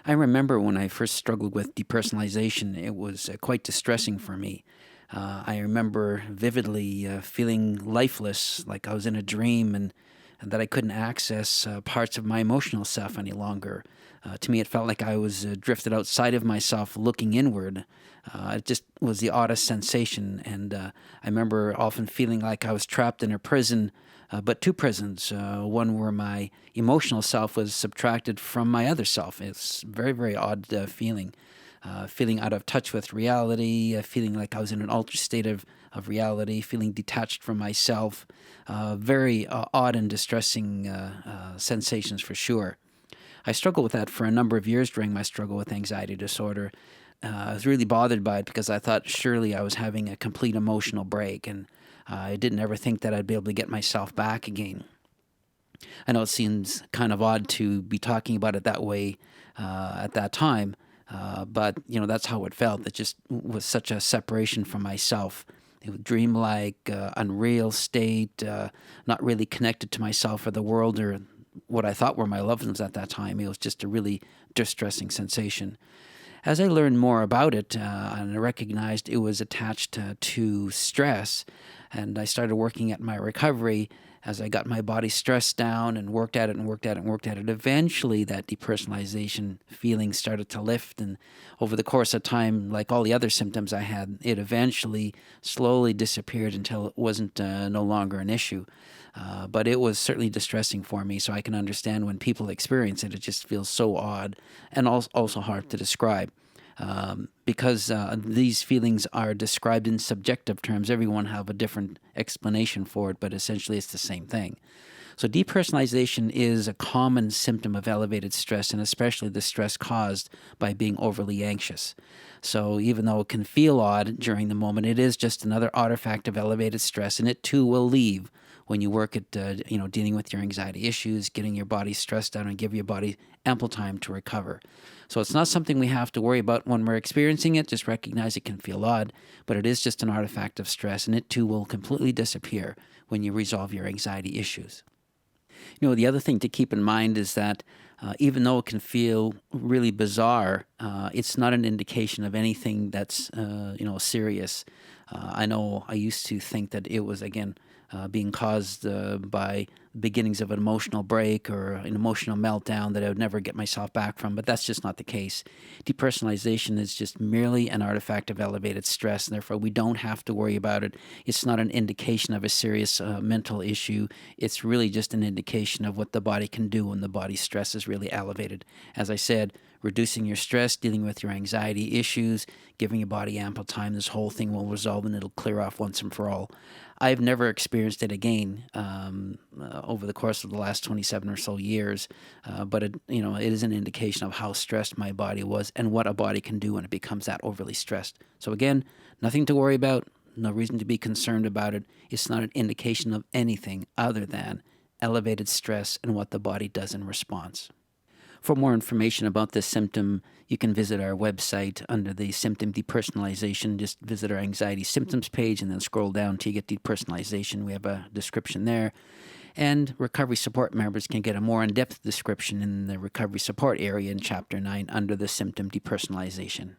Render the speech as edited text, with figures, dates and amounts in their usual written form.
I remember when I first struggled with depersonalization, it was quite distressing for me. I remember vividly feeling lifeless, like I was in a dream, and that I couldn't access parts of my emotional self any longer. To me, it felt like I was drifted outside of myself, looking inward. It just was the oddest sensation, and I remember often feeling like I was trapped in a prison, but two prisons. One where my emotional self was subtracted from my other self. It's very, very odd feeling. Feeling out of touch with reality, feeling like I was in an altered state of reality, feeling detached from myself. Very odd and distressing sensations for sure. I struggled with that for a number of years during my struggle with anxiety disorder. I was really bothered by it because I thought surely I was having a complete emotional break, and I didn't ever think that I'd be able to get myself back again. I know it seems kind of odd to be talking about it that way at that time, but that's how it felt. It just was such a separation from myself. It was dreamlike, unreal state, not really connected to myself or the world or what I thought were my loved ones at that time. It was just a really distressing sensation. As I learned more about it and I recognized it was attached to stress, and I started working at my recovery as I got my body stressed down and worked at it and worked at it and worked at it. Eventually, that depersonalization feeling started to lift, and over the course of time, like all the other symptoms I had, it eventually slowly disappeared until it wasn't no longer an issue. But it was certainly distressing for me, so I can understand when people experience it. It just feels so odd and also hard to describe. Because these feelings are described in subjective terms. Everyone have a different explanation for it, but essentially it's the same thing. So depersonalization is a common symptom of elevated stress, and especially the stress caused by being overly anxious. So even though it can feel odd during the moment, it is just another artifact of elevated stress, and it too will leave when you work at dealing with your anxiety issues, getting your body stressed out, and give your body ample time to recover. So it's not something we have to worry about when we're experiencing it. Just recognize it can feel odd, but it is just an artifact of stress, and it too will completely disappear when you resolve your anxiety issues. The other thing to keep in mind is that even though it can feel really bizarre, it's not an indication of anything that's serious. I know I used to think that it was, again, being caused by beginnings of an emotional break or an emotional meltdown that I would never get myself back from, but that's just not the case. Depersonalization is just merely an artifact of elevated stress, and therefore we don't have to worry about it. It's not an indication of a serious mental issue. It's really just an indication of what the body can do when the body's stress is really elevated. As I said, reducing your stress, dealing with your anxiety issues, giving your body ample time, this whole thing will resolve and it'll clear off once and for all. I've never experienced it again over the course of the last 27 or so years, but it is an indication of how stressed my body was and what a body can do when it becomes that overly stressed. So again, nothing to worry about, no reason to be concerned about it. It's not an indication of anything other than elevated stress and what the body does in response. For more information about this symptom, you can visit our website under the symptom depersonalization. Just visit our anxiety symptoms page and then scroll down till you get depersonalization. We have a description there. And recovery support members can get a more in-depth description in the recovery support area in Chapter 9 under the symptom depersonalization.